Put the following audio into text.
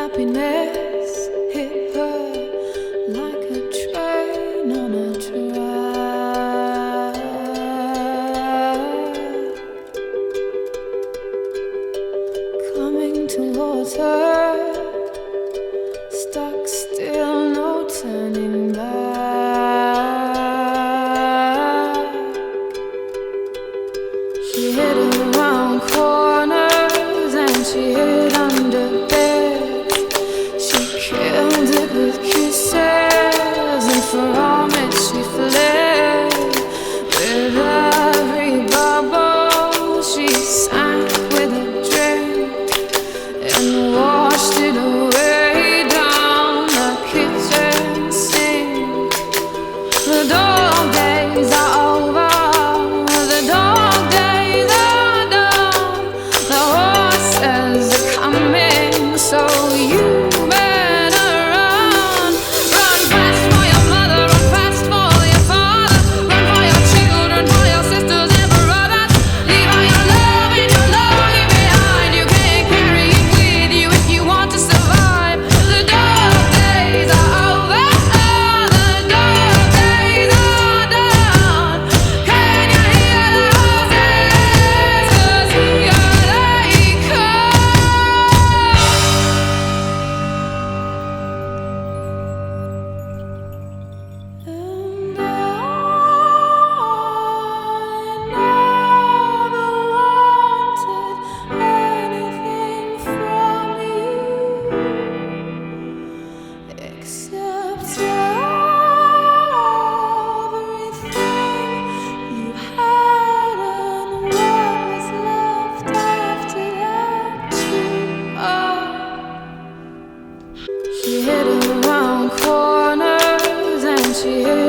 Happiness hit her like a train on a track, coming towards her, stuck still, no turning back. She hid around corners and she hid under beds. She killed it with kisses, and from it she fled. With every bubble she sank with a drink and washed it away down the kitchen sink. The dog days are over, the dog days are done. The horses are coming, so you better run. Run fast for your mother, run fast for your father, run for your children, for your sisters and brothers. Leave all your love and your longing behind. You can't carry it with you if you want to survive. The dog days are over, the dog days are done. Can you hear the horses? 'Cause here they come. And I never wanted anything from you except everything you had and what was left after that too. She hid around corners and she hid